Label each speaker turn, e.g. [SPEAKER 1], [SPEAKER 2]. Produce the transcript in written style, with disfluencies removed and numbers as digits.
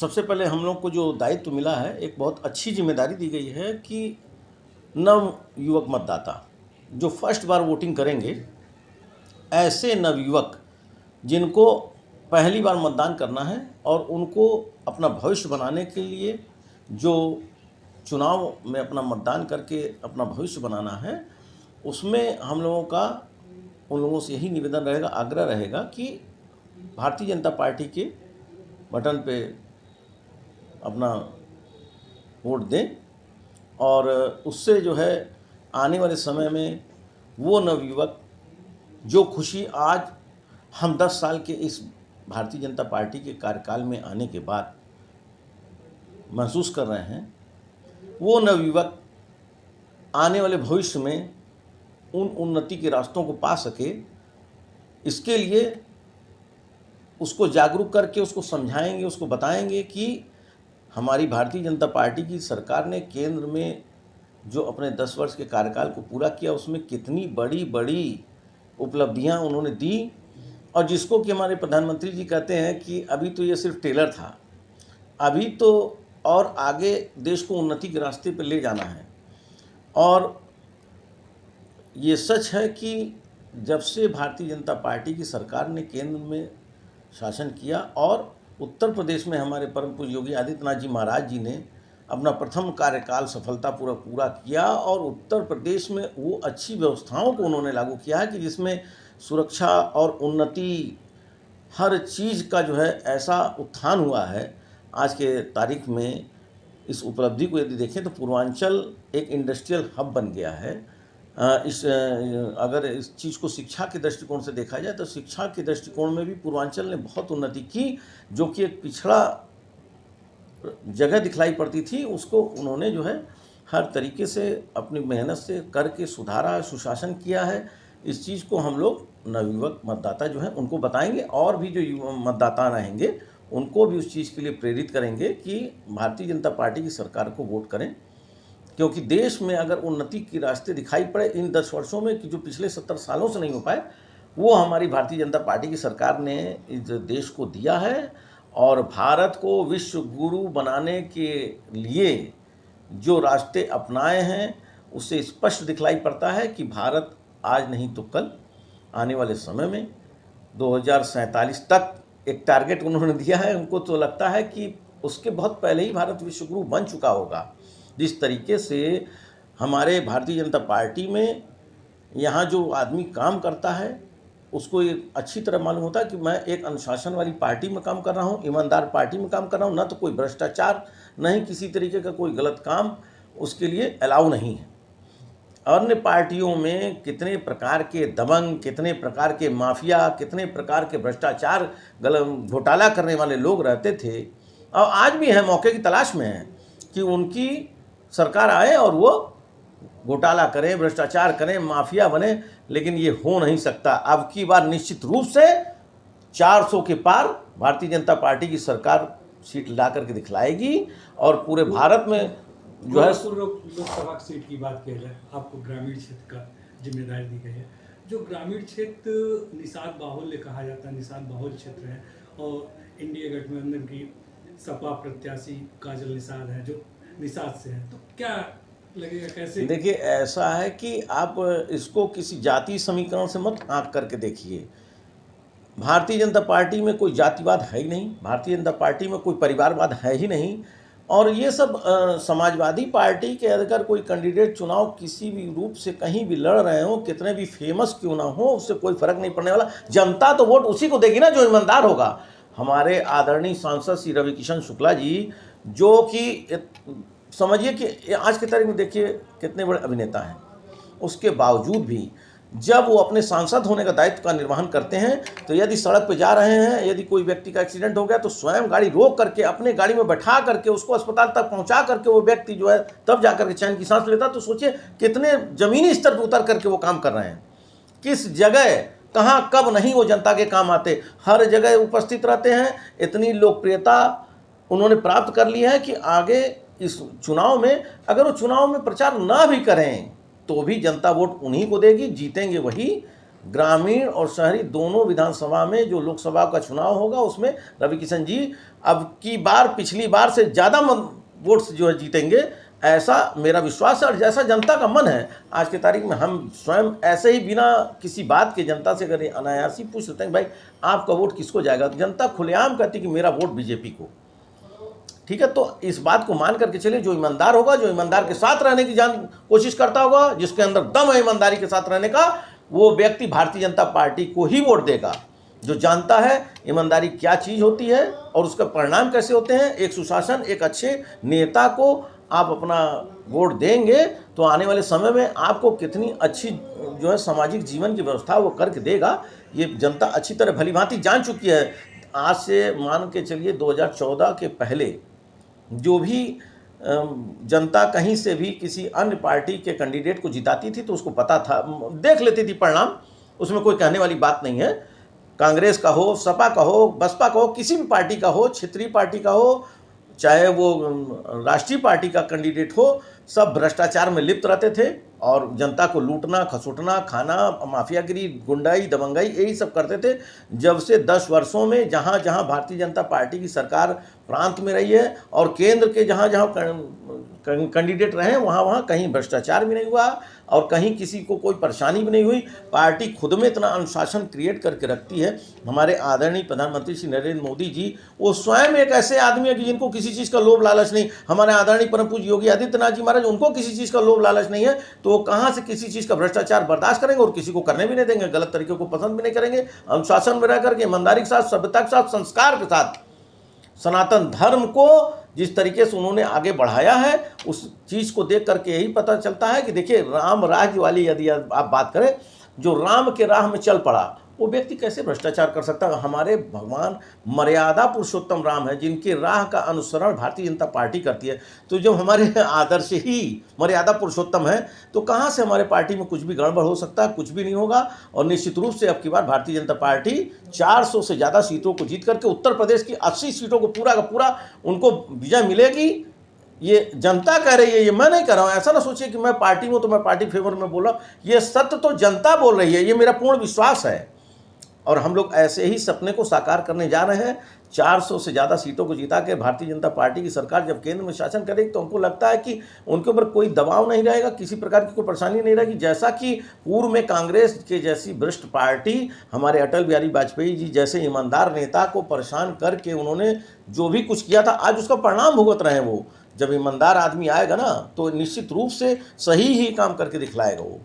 [SPEAKER 1] सबसे पहले हम लोग को जो दायित्व मिला है, एक बहुत अच्छी जिम्मेदारी दी गई है कि नव युवक मतदाता जो फर्स्ट बार वोटिंग करेंगे, ऐसे नवयुवक जिनको पहली बार मतदान करना है और उनको अपना भविष्य बनाने के लिए जो चुनाव में अपना मतदान करके अपना भविष्य बनाना है, उसमें हम लोगों का उन लोगों से यही निवेदन रहेगा, आग्रह रहेगा कि भारतीय जनता पार्टी के बटन पे अपना वोट दें और उससे जो है आने वाले समय में वो नवयुवक जो खुशी आज हम 10 साल के इस भारतीय जनता पार्टी के कार्यकाल में आने के बाद महसूस कर रहे हैं, वो नवयुवक आने वाले भविष्य में उन उन्नति के रास्तों को पा सके, इसके लिए उसको जागरूक करके उसको समझाएंगे, उसको बताएंगे कि हमारी भारतीय जनता पार्टी की सरकार ने केंद्र में जो अपने 10 वर्ष के कार्यकाल को पूरा किया, उसमें कितनी बड़ी बड़ी उपलब्धियां उन्होंने दी, और जिसको कि हमारे प्रधानमंत्री जी कहते हैं कि अभी तो ये सिर्फ टेलर था, अभी तो और आगे देश को उन्नति के रास्ते पर ले जाना है। और ये सच है कि जब से भारतीय जनता पार्टी की सरकार ने केंद्र में शासन किया और उत्तर प्रदेश में हमारे परम पूज्य योगी आदित्यनाथ जी महाराज जी ने अपना प्रथम कार्यकाल सफलतापूर्वक पूरा किया और उत्तर प्रदेश में वो अच्छी व्यवस्थाओं को उन्होंने लागू किया है कि जिसमें सुरक्षा और उन्नति हर चीज़ का जो है ऐसा उत्थान हुआ है। आज के तारीख में इस उपलब्धि को यदि देखें तो पूर्वांचल एक इंडस्ट्रियल हब बन गया है। अगर इस चीज़ को शिक्षा के दृष्टिकोण से देखा जाए तो शिक्षा के दृष्टिकोण में भी पूर्वांचल ने बहुत उन्नति की, जो कि एक पिछड़ा जगह दिखलाई पड़ती थी, उसको उन्होंने जो है हर तरीके से अपनी मेहनत से करके सुधारा, सुशासन किया है। इस चीज़ को हम लोग नवयुवक मतदाता जो हैं उनको बताएंगे और भी जो मतदाता रहेंगे उनको भी उस चीज़ के लिए प्रेरित करेंगे कि भारतीय जनता पार्टी की सरकार को वोट करें, क्योंकि देश में अगर उन्नति के रास्ते दिखाई पड़े इन 10 वर्षों में कि जो पिछले 70 सालों से नहीं हो पाए, वो हमारी भारतीय जनता पार्टी की सरकार ने इस देश को दिया है। और भारत को विश्व गुरु बनाने के लिए जो रास्ते अपनाए हैं उससे स्पष्ट दिखलाई पड़ता है कि भारत आज नहीं तो कल आने वाले समय में 2047 तक एक टारगेट उन्होंने दिया है। उनको तो लगता है कि उसके बहुत पहले ही भारत विश्व गुरु बन चुका होगा। जिस तरीके से हमारे भारतीय जनता पार्टी में यहाँ जो आदमी काम करता है उसको ये अच्छी तरह मालूम होता है कि मैं एक अनुशासन वाली पार्टी में काम कर रहा हूँ, ईमानदार पार्टी में काम कर रहा हूँ, ना तो कोई भ्रष्टाचार, नहीं किसी तरीके का कोई गलत काम उसके लिए अलाउ नहीं है। अन्य पार्टियों में कितने प्रकार के दबंग, कितने प्रकार के माफिया, कितने प्रकार के भ्रष्टाचार गलत घोटाला करने वाले लोग रहते थे और आज भी हैं, मौके की तलाश में हैं कि उनकी सरकार आए और वो घोटाला करें, भ्रष्टाचार करें, माफिया बने। लेकिन ये हो नहीं सकता। अब की बार निश्चित रूप से 400 के पार भारतीय जनता पार्टी की सरकार सीट ला करके दिखलाएगी और पूरे भारत में जो है
[SPEAKER 2] लोकसभा सीट की बात किया जाए, आपको ग्रामीण क्षेत्र का जिम्मेदारी दी गई है। जो ग्रामीण क्षेत्र निषाद बाहुल्य कहा जाता है, निषाद बाहुल्य क्षेत्र है और इंडिया गठबंधन की सपा प्रत्याशी काजल निषाद है जो निषाद से है, तो क्या लगेगा, कैसे?
[SPEAKER 1] देखिए, ऐसा है कि आप इसको किसी जाति समीकरण से मत आंक करके देखिए। भारतीय जनता पार्टी में कोई जातिवाद है ही नहीं, भारतीय जनता पार्टी में कोई परिवारवाद है ही नहीं। और ये सब समाजवादी पार्टी के अगर कोई कैंडिडेट चुनाव किसी भी रूप से कहीं भी लड़ रहे हो, कितने भी फेमस क्यों ना हो, उससे कोई फर्क नहीं पड़ने वाला। जनता तो वोट उसी को देगी ना जो ईमानदार होगा। हमारे आदरणीय सांसद श्री रविकिशन शुक्ला जी, जो कि समझिए कि आज की तारीख में देखिए कितने बड़े अभिनेता हैं, उसके बावजूद भी जब वो अपने सांसद होने का दायित्व का निर्वहन करते हैं तो यदि सड़क पर जा रहे हैं, यदि कोई व्यक्ति का एक्सीडेंट हो गया तो स्वयं गाड़ी रोक करके अपने गाड़ी में बैठा करके उसको अस्पताल तक पहुंचा करके वो व्यक्ति जो है तब जा करके चैन की सांस लेता। तो सोचिए कितने ज़मीनी स्तर पर उतर करके वो काम कर रहे हैं, किस जगह कहाँ कब नहीं वो जनता के काम आते, हर जगह उपस्थित रहते हैं। इतनी लोकप्रियता उन्होंने प्राप्त कर ली है कि आगे इस चुनाव में अगर वो चुनाव में प्रचार ना भी करें तो भी जनता वोट उन्हीं को देगी, जीतेंगे वही। ग्रामीण और शहरी दोनों विधानसभा में जो लोकसभा का चुनाव होगा उसमें रवि किशन जी अब की बार पिछली बार से ज़्यादा वोट जो है जीतेंगे, ऐसा मेरा विश्वास है। और जैसा जनता का मन है आज की तारीख में, हम स्वयं ऐसे ही बिना किसी बात के जनता से अगर अनायास ही पूछ सकते हैं भाई आपका वोट किसको जाएगा, तो जनता खुलेआम कहती कि मेरा वोट बीजेपी को। ठीक है, तो इस बात को मान करके चलिए, जो ईमानदार होगा, जो ईमानदार के साथ रहने की कोशिश करता होगा, जिसके अंदर दम है ईमानदारी के साथ रहने का, वो व्यक्ति भारतीय जनता पार्टी को ही वोट देगा। जो जानता है ईमानदारी क्या चीज़ होती है और उसका परिणाम कैसे होते हैं, एक सुशासन, एक अच्छे नेता को आप अपना वोट देंगे तो आने वाले समय में आपको कितनी अच्छी जो है सामाजिक जीवन की व्यवस्था वो करके देगा, ये जनता अच्छी तरह भली भांति जान चुकी है। आज से मान के चलिए 2014 के पहले जो भी जनता कहीं से भी किसी अन्य पार्टी के कैंडिडेट को जिताती थी तो उसको पता था, देख लेती थी परिणाम, उसमें कोई कहने वाली बात नहीं है। कांग्रेस का हो, सपा का हो, बसपा का हो, किसी भी पार्टी का हो, क्षेत्रीय पार्टी का हो, चाहे वो राष्ट्रीय पार्टी का कैंडिडेट हो, सब भ्रष्टाचार में लिप्त रहते थे और जनता को लूटना, खसोटना, खाना, माफियागिरी, गुंडाई, दबंगाई यही सब करते थे। जब से 10 वर्षों में जहाँ जहाँ भारतीय जनता पार्टी की सरकार प्रांत में रही है और केंद्र के जहाँ जहाँ कैंडिडेट रहे वहाँ वहाँ कहीं भ्रष्टाचार भी नहीं हुआ और कहीं किसी को कोई परेशानी भी नहीं हुई। पार्टी खुद में इतना अनुशासन क्रिएट करके रखती है। हमारे आदरणीय प्रधानमंत्री श्री नरेंद्र मोदी जी, वो स्वयं एक ऐसे आदमी है कि जिनको किसी चीज़ का लोभ लालच नहीं। हमारे आदरणीय परम पूज्य योगी आदित्यनाथ जी महाराज, उनको किसी चीज़ का लोभ लालच नहीं है, तो वो कहाँ से किसी चीज़ का भ्रष्टाचार बर्दाश्त करेंगे और किसी को करने भी नहीं देंगे, गलत तरीके को पसंद भी नहीं करेंगे। अनुशासन में रह करके, ईमानदारी के साथ, सभ्यता के साथ, संस्कार के साथ सनातन धर्म को जिस तरीके से उन्होंने आगे बढ़ाया है, उस चीज़ को देख करके यही पता चलता है कि देखिए राम राज्य वाली यदि आप बात करें, जो राम के राह में चल पड़ा वो व्यक्ति कैसे भ्रष्टाचार कर सकता है। हमारे भगवान मर्यादा पुरुषोत्तम राम है, जिनकी राह का अनुसरण भारतीय जनता पार्टी करती है। तो जब हमारे आदर्श ही मर्यादा पुरुषोत्तम है तो कहाँ से हमारे पार्टी में कुछ भी गड़बड़ हो सकता है, कुछ भी नहीं होगा। और निश्चित रूप से अब की बार भारतीय जनता पार्टी 400 से ज़्यादा सीटों को जीत करके उत्तर प्रदेश की 80 सीटों को पूरा का पूरा उनको विजय मिलेगी। ये जनता कह रही है, ये मैं नहीं कह रहा हूँ। ऐसा ना सोचिए कि मैं पार्टी में तो मैं पार्टी फेवर में बोल रहा हूँ, ये सत्य तो जनता बोल रही है, ये मेरा पूर्ण विश्वास है। और हम लोग ऐसे ही सपने को साकार करने जा रहे हैं। 400 से ज़्यादा सीटों को जिता के भारतीय जनता पार्टी की सरकार जब केंद्र में शासन करेगी तो हमको लगता है कि उनके ऊपर कोई दबाव नहीं रहेगा, किसी प्रकार की कोई परेशानी नहीं रहेगी। जैसा कि पूर्व में कांग्रेस के जैसी भ्रष्ट पार्टी हमारे अटल बिहारी वाजपेयी जी जैसे ईमानदार नेता को परेशान करके उन्होंने जो भी कुछ किया था, आज उसका परिणाम भुगत रहे हैं वो। जब ईमानदार आदमी आएगा ना तो निश्चित रूप से सही ही काम करके दिखलाएगा वो।